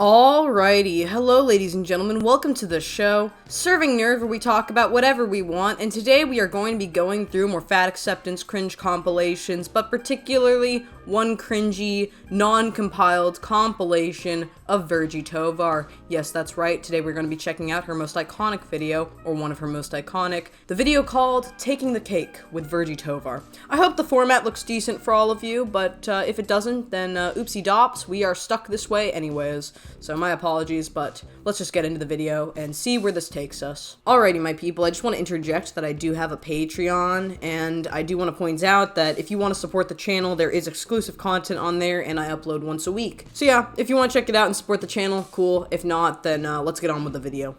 Alrighty, hello ladies and gentlemen, welcome to the show, Serving Nerve, where we talk about whatever we want, and today we are going to be going through more fat acceptance cringe compilations, but particularly one cringy, non-compiled compilation of Virgie Tovar. Yes, that's right, today we're going to be checking out her most iconic video, or one of her most iconic, the video called Taking the Cake with Virgie Tovar. I hope the format looks decent for all of you, but if it doesn't, then oopsie dops, we are stuck this way anyways. So my apologies, but let's just get into the video and see where this takes us. Alrighty, my people, I just want to interject that I do have a Patreon, and I do want to point out that if you want to support the channel, there is exclusive content on there, and I upload once a week. So yeah, if you want to check it out and support the channel, cool. If not, then let's get on with the video.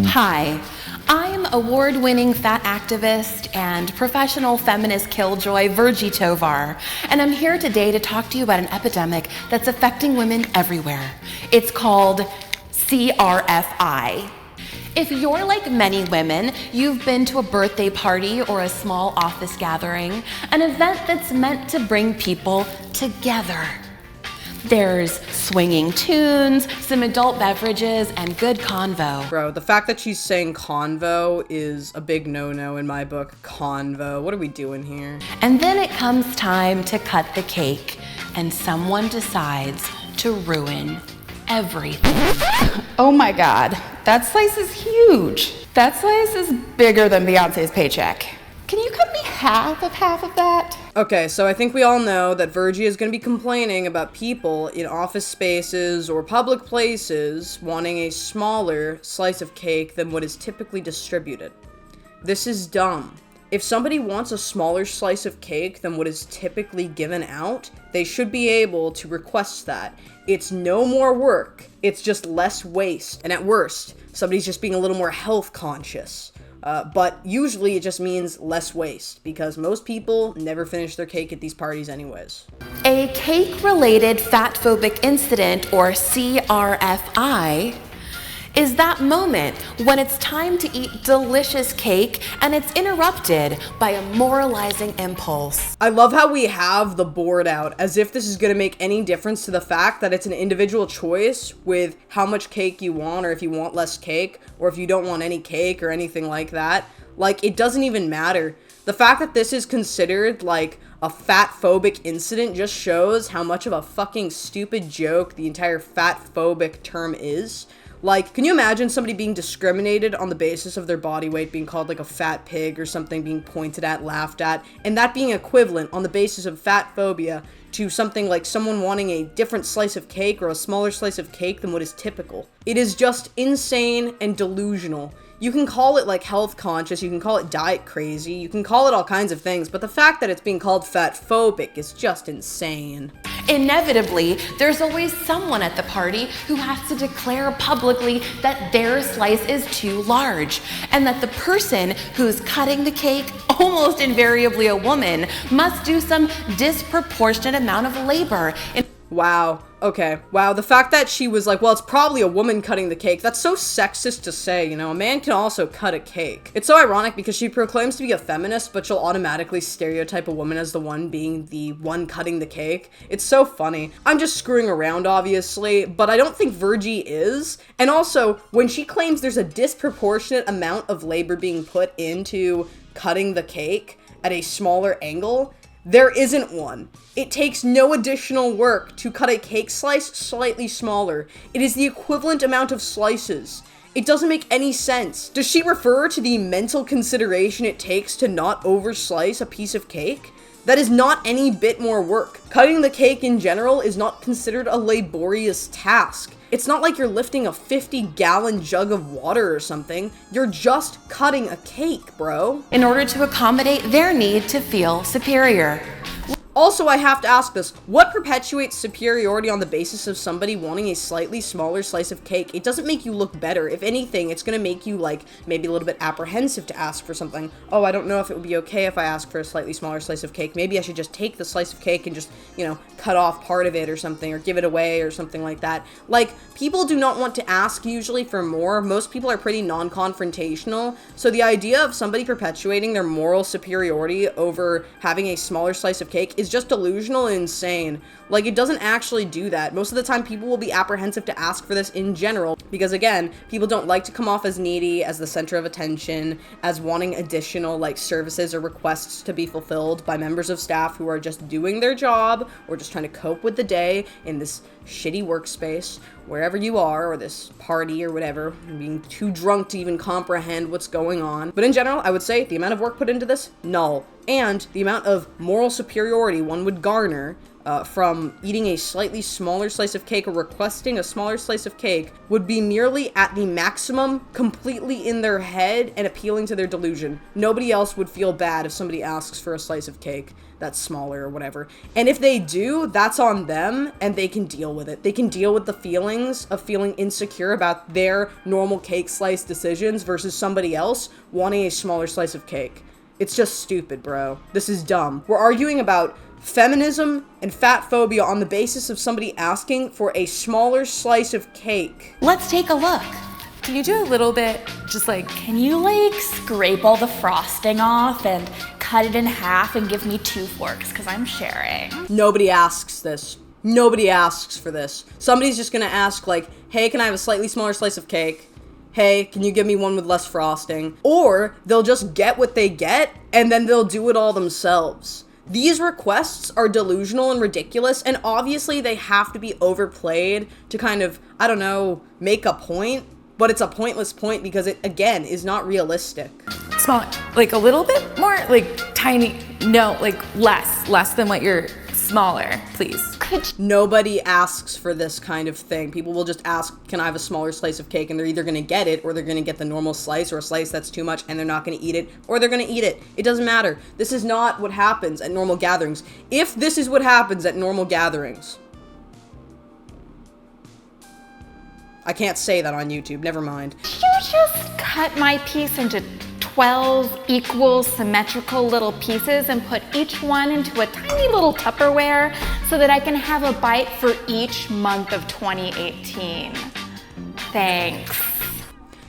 Hi. I'm award-winning fat activist and professional feminist killjoy Virgie Tovar, and I'm here today to talk to you about an epidemic that's affecting women everywhere. It's called CRFI. If you're like many women, you've been to a birthday party or a small office gathering, an event that's meant to bring people together. There's swinging tunes, some adult beverages, and good convo. Bro, the fact that she's saying convo is a big no-no in my book. Convo, what are we doing here? And then it comes time to cut the cake, and someone decides to ruin everything. Oh my God, that slice is huge. That slice is bigger than Beyonce's paycheck. Can you cut me half of that? Okay, so I think we all know that Virgie is going to be complaining about people in office spaces or public places wanting a smaller slice of cake than what is typically distributed. This is dumb. If somebody wants a smaller slice of cake than what is typically given out, they should be able to request that. It's no more work, it's just less waste, and at worst, somebody's just being a little more health conscious. But usually it just means less waste, because most people never finish their cake at these parties anyways. A cake-related fatphobic incident, or CRFI, is that moment when it's time to eat delicious cake and it's interrupted by a moralizing impulse. I love how we have the board out as if this is going to make any difference to the fact that it's an individual choice with how much cake you want, or if you want less cake, or if you don't want any cake or anything like that. Like, it doesn't even matter. The fact that this is considered like a fatphobic incident just shows how much of a fucking stupid joke the entire fatphobic term is. Like, can you imagine somebody being discriminated on the basis of their body weight, being called like a fat pig or something, being pointed at, laughed at, and that being equivalent on the basis of fatphobia to something like someone wanting a different slice of cake or a smaller slice of cake than what is typical? It is just insane and delusional. You can call it like health conscious, you can call it diet crazy, you can call it all kinds of things, but the fact that it's being called fatphobic is just insane. Inevitably, there's always someone at the party who has to declare publicly that their slice is too large, and that the person who's cutting the cake, almost invariably a woman, must do some disproportionate amount of labor. Wow. Okay. Wow. The fact that she was like, well, it's probably a woman cutting the cake. That's so sexist to say, you know, a man can also cut a cake. It's so ironic because she proclaims to be a feminist, but she'll automatically stereotype a woman as the one being the one cutting the cake. It's so funny. I'm just screwing around, obviously, but I don't think Virgie is. And also, when she claims there's a disproportionate amount of labor being put into cutting the cake at a smaller angle, there isn't one. It takes no additional work to cut a cake slice slightly smaller. It is the equivalent amount of slices. It doesn't make any sense. Does she refer to the mental consideration it takes to not overslice a piece of cake? That is not any bit more work. Cutting the cake in general is not considered a laborious task. It's not like you're lifting a 50-gallon jug of water or something. You're just cutting a cake, bro. In order to accommodate their need to feel superior. Also, I have to ask this, what perpetuates superiority on the basis of somebody wanting a slightly smaller slice of cake? It doesn't make you look better. If anything, it's gonna make you, like, maybe a little bit apprehensive to ask for something. Oh, I don't know if it would be okay if I ask for a slightly smaller slice of cake. Maybe I should just take the slice of cake and just, you know, cut off part of it or something, or give it away or something like that. Like, people do not want to ask usually for more. Most people are pretty non-confrontational, so the idea of somebody perpetuating their moral superiority over having a smaller slice of cake is just delusional and insane. Like, it doesn't actually do that. Most of the time, people will be apprehensive to ask for this in general because, again, people don't like to come off as needy, as the center of attention, as wanting additional, like, services or requests to be fulfilled by members of staff who are just doing their job or just trying to cope with the day in this shitty workspace, wherever you are, or this party or whatever, being too drunk to even comprehend what's going on. But in general, I would say the amount of work put into this, null. And the amount of moral superiority one would garner from eating a slightly smaller slice of cake or requesting a smaller slice of cake would be merely at the maximum, completely in their head and appealing to their delusion. Nobody else would feel bad if somebody asks for a slice of cake that's smaller or whatever. And if they do, that's on them and they can deal with it. They can deal with the feelings of feeling insecure about their normal cake slice decisions versus somebody else wanting a smaller slice of cake. It's just stupid, bro. This is dumb. We're arguing about feminism and fatphobia on the basis of somebody asking for a smaller slice of cake. Let's take a look. Can you do a little bit, just like, can you like scrape all the frosting off and cut it in half and give me 2 forks, because I'm sharing. Nobody asks this. Nobody asks for this. Somebody's just gonna ask like, hey, can I have a slightly smaller slice of cake? Hey, can you give me one with less frosting? Or they'll just get what they get and then they'll do it all themselves. These requests are delusional and ridiculous, and obviously they have to be overplayed to kind of, I don't know, make a point, but it's a pointless point because it, again, is not realistic. Small, like a little bit more, like tiny, no, like less than what you're smaller, please. Nobody asks for this kind of thing. People will just ask, can I have a smaller slice of cake? And they're either going to get it, or they're going to get the normal slice, or a slice that's too much and they're not going to eat it, or they're going to eat it. It doesn't matter. This is not what happens at normal gatherings. If this is what happens at normal gatherings, I can't say that on YouTube, never mind. You just cut my piece into 12 equal symmetrical little pieces and put each one into a tiny little Tupperware so that I can have a bite for each month of 2018. Thanks.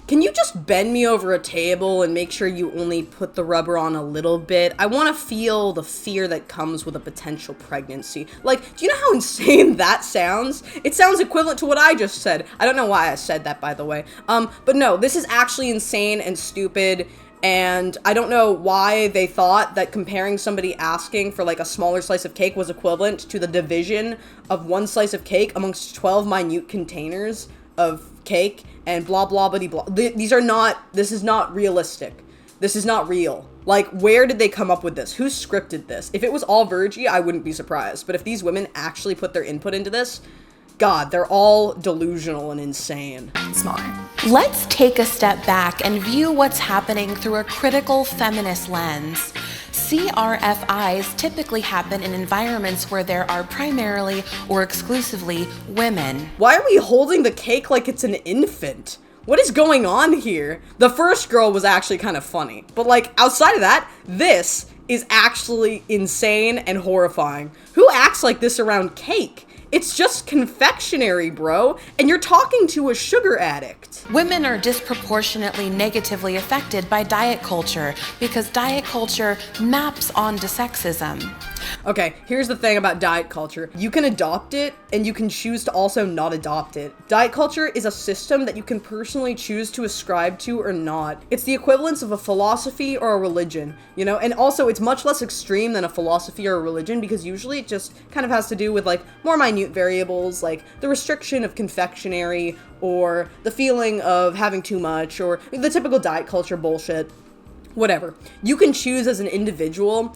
Can you just bend me over a table and make sure you only put the rubber on a little bit? I want to feel the fear that comes with a potential pregnancy. Like, do you know how insane that sounds? It sounds equivalent to what I just said. I don't know why I said that, by the way. But no, this is actually insane and stupid. And I don't know why they thought that comparing somebody asking for like a smaller slice of cake was equivalent to the division of one slice of cake amongst 12 minute containers of cake and blah blah blah blah. This is not realistic. This is not real. Like, where did they come up with this? Who scripted this? If it was all Virgie, I wouldn't be surprised. But if these women actually put their input into this, God, they're all delusional and insane. Smaller. Let's take a step back and view what's happening through a critical feminist lens. CRFIs typically happen in environments where there are primarily or exclusively women. Why are we holding the cake like it's an infant? What is going on here? The first girl was actually kind of funny, but like outside of that, this is actually insane and horrifying. Who acts like this around cake? It's just confectionery, bro, and you're talking to a sugar addict. Women are disproportionately negatively affected by diet culture because diet culture maps onto sexism. Okay, here's the thing about diet culture. You can adopt it, and you can choose to also not adopt it. Diet culture is a system that you can personally choose to ascribe to or not. It's the equivalence of a philosophy or a religion, you know? And also, it's much less extreme than a philosophy or a religion because usually it just kind of has to do with, like, more minute variables, like the restriction of confectionery or the feeling of having too much or the typical diet culture bullshit. Whatever. You can choose as an individual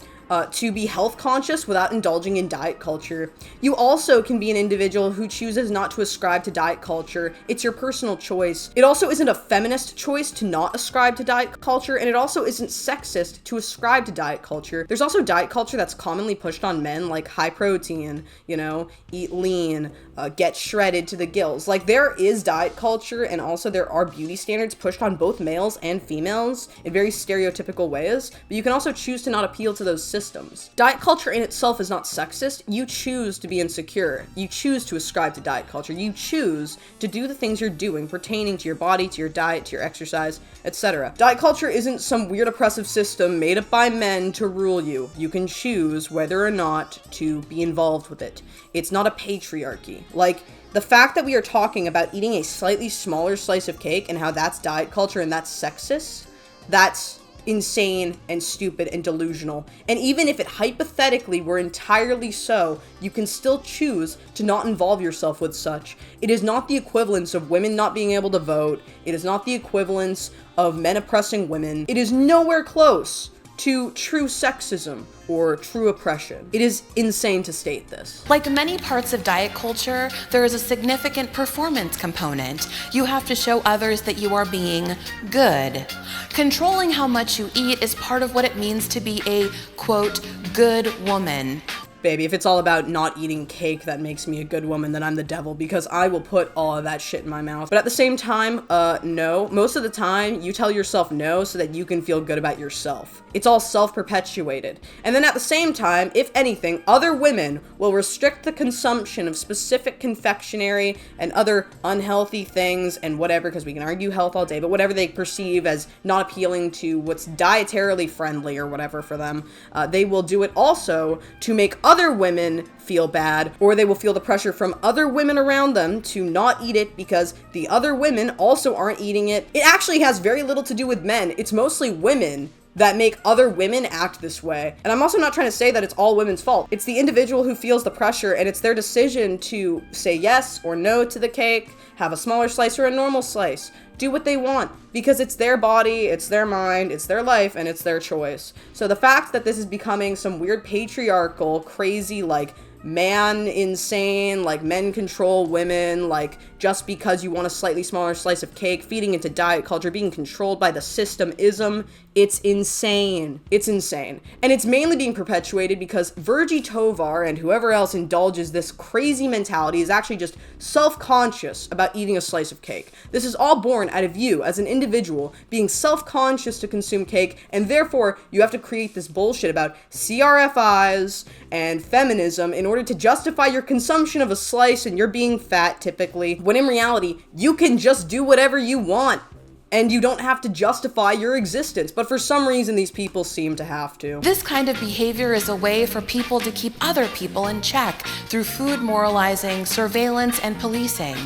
to be health conscious without indulging in diet culture. You also can be an individual who chooses not to ascribe to diet culture. It's your personal choice. It also isn't a feminist choice to not ascribe to diet culture, and it also isn't sexist to ascribe to diet culture. There's also diet culture that's commonly pushed on men, like high protein, you know, eat lean, get shredded to the gills. Like, there is diet culture, and also there are beauty standards pushed on both males and females in very stereotypical ways, but you can also choose to not appeal to those systems. systems. Diet culture in itself is not sexist. You choose to be insecure. You choose to ascribe to diet culture. You choose to do the things you're doing pertaining to your body, to your diet, to your exercise, etc. Diet culture isn't some weird oppressive system made up by men to rule you. You can choose whether or not to be involved with it. It's not a patriarchy. Like, the fact that we are talking about eating a slightly smaller slice of cake and how that's diet culture and that's sexist, that's insane and stupid and delusional. And even if it hypothetically were entirely so, you can still choose to not involve yourself with such. It is not the equivalence of women not being able to vote. It is not the equivalence of men oppressing women. It is nowhere close to true sexism or true oppression. It is insane to state this. Like many parts of diet culture, there is a significant performance component. You have to show others that you are being good. Controlling how much you eat is part of what it means to be a, quote, good woman. Baby, if it's all about not eating cake that makes me a good woman, then I'm the devil, because I will put all of that shit in my mouth. But at the same time, no. Most of the time, you tell yourself no so that you can feel good about yourself. It's all self-perpetuated. And then at the same time, if anything, other women will restrict the consumption of specific confectionery and other unhealthy things and whatever, because we can argue health all day, but whatever they perceive as not appealing to what's dietarily friendly or whatever for them, they will do it also to make other women feel bad, or they will feel the pressure from other women around them to not eat it because the other women also aren't eating it. It actually has very little to do with men. It's mostly women that make other women act this way. And I'm also not trying to say that it's all women's fault. It's the individual who feels the pressure, and it's their decision to say yes or no to the cake, have a smaller slice or a normal slice. Do what they want, because it's their body, it's their mind, it's their life, and it's their choice. So the fact that this is becoming some weird patriarchal, crazy, like, man insane, like men control women, like just because you want a slightly smaller slice of cake, feeding into diet culture, being controlled by the system-ism, it's insane. It's insane. And it's mainly being perpetuated because Virgie Tovar and whoever else indulges this crazy mentality is actually just self-conscious about eating a slice of cake. This is all born out of you as an individual being self-conscious to consume cake, and therefore you have to create this bullshit about CRFIs and feminism in order to justify your consumption of a slice and you're being fat typically, when in reality, you can just do whatever you want and you don't have to justify your existence. But for some reason, these people seem to have to. This kind of behavior is a way for people to keep other people in check through food moralizing, surveillance, and policing.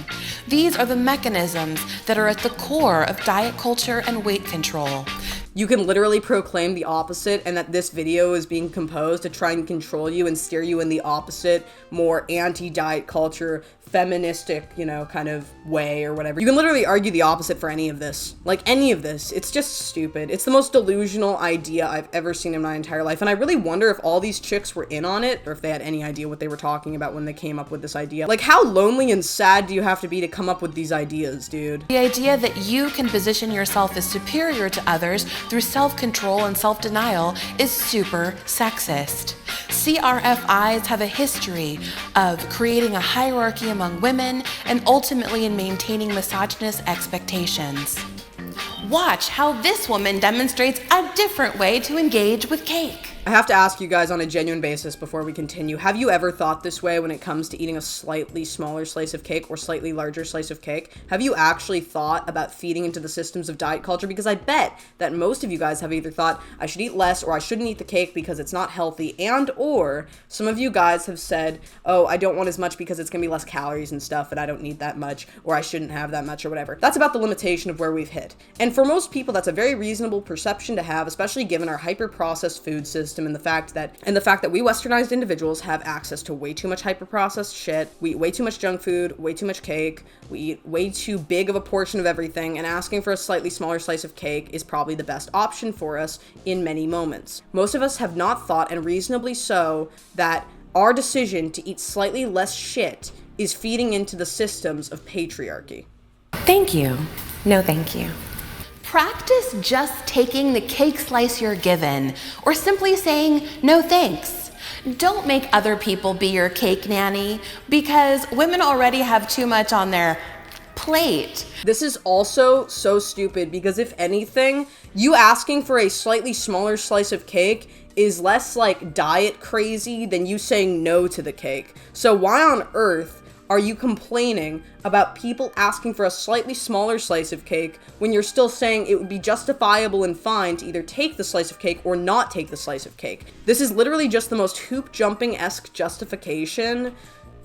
These are the mechanisms that are at the core of diet culture and weight control. You can literally proclaim the opposite, and that this video is being composed to try and control you and steer you in the opposite, more anti-diet culture, feministic, you know, kind of way or whatever. You can literally argue the opposite for any of this. Like, any of this. It's just stupid. It's the most delusional idea I've ever seen in my entire life, and I really wonder if all these chicks were in on it, or if they had any idea what they were talking about when they came up with this idea. Like, how lonely and sad do you have to be to come up with these ideas, dude? The idea that you can position yourself as superior to others through self-control and self-denial is super sexist. CRFIs have a history of creating a hierarchy among women and ultimately in maintaining misogynist expectations. Watch how this woman demonstrates a different way to engage with cake. I have to ask you guys on a genuine basis before we continue, have you ever thought this way when it comes to eating a slightly smaller slice of cake or slightly larger slice of cake? Have you actually thought about feeding into the systems of diet culture? Because I bet that most of you guys have either thought, I should eat less, or I shouldn't eat the cake because it's not healthy, and or some of you guys have said, oh, I don't want as much because it's gonna be less calories and stuff, and I don't need that much, or I shouldn't have that much, or whatever. That's about the limitation of where we've hit. And for most people, that's a very reasonable perception to have, especially given our hyper-processed food system and the fact that we westernized individuals have access to way too much hyper-processed shit. We eat way too much junk food, way too much cake, we eat way too big of a portion of everything, and asking for a slightly smaller slice of cake is probably the best option for us in many moments. Most of us have not thought, and reasonably so, that our decision to eat slightly less shit is feeding into the systems of patriarchy. Thank you. No, thank you. Practice just taking the cake slice you're given, or simply saying no thanks. Don't make other people be your cake nanny, because women already have too much on their plate. This is also so stupid because if anything, you asking for a slightly smaller slice of cake is less like diet crazy than you saying no to the cake. So why on earth are you complaining about people asking for a slightly smaller slice of cake when you're still saying it would be justifiable and fine to either take the slice of cake or not take the slice of cake? This is literally just the most hoop jumping-esque justification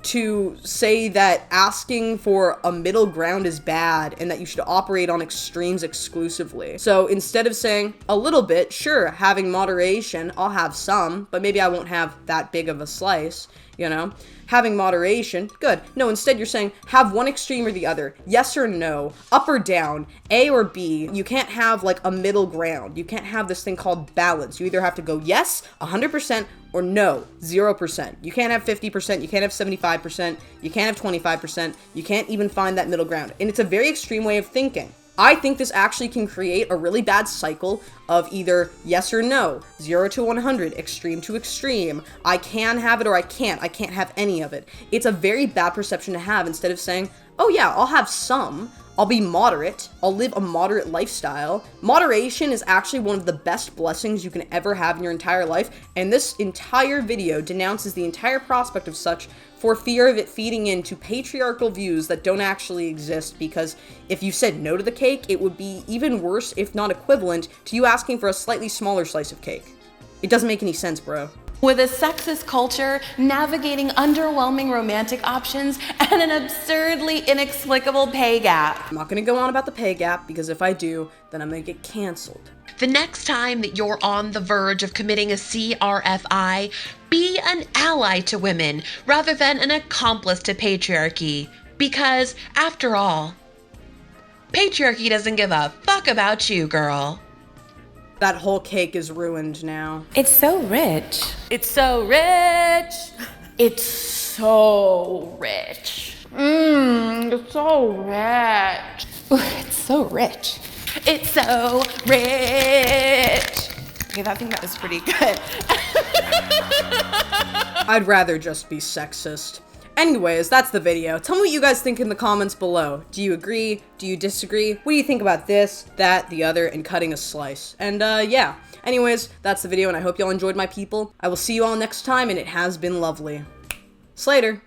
to say that asking for a middle ground is bad and that you should operate on extremes exclusively. So instead of saying a little bit, sure, having moderation, I'll have some, but maybe I won't have that big of a slice, you know? Having moderation, good. No, instead you're saying have one extreme or the other. Yes or no, up or down, A or B. You can't have like a middle ground. You can't have this thing called balance. You either have to go yes, 100%, or no, 0%. You can't have 50%, you can't have 75%, you can't have 25%, you can't even find that middle ground. And it's a very extreme way of thinking. I think this actually can create a really bad cycle of either yes or no, 0 to 100, extreme to extreme. I can have it or I can't have any of it. It's a very bad perception to have instead of saying, oh yeah, I'll have some. I'll be moderate. I'll live a moderate lifestyle. Moderation is actually one of the best blessings you can ever have in your entire life, and this entire video denounces the entire prospect of such for fear of it feeding into patriarchal views that don't actually exist, because if you said no to the cake, it would be even worse, if not equivalent, to you asking for a slightly smaller slice of cake. It doesn't make any sense, bro. With a sexist culture, navigating underwhelming romantic options, and an absurdly inexplicable pay gap. I'm not gonna go on about the pay gap, because if I do, then I'm gonna get canceled. The next time that you're on the verge of committing a CRFI, be an ally to women rather than an accomplice to patriarchy. Because, after all, patriarchy doesn't give a fuck about you, girl. That whole cake is ruined now. It's so rich. It's so rich. It's so rich. It's so rich. Ooh, it's so rich. It's so rich. Okay, I think that was pretty good. I'd rather just be sexist. Anyways, that's the video. Tell me what you guys think in the comments below. Do you agree? Do you disagree? What do you think about this, that, the other, and cutting a slice? And yeah. Anyways, that's the video, and I hope y'all enjoyed my people. I will see you all next time, and it has been lovely. Slater.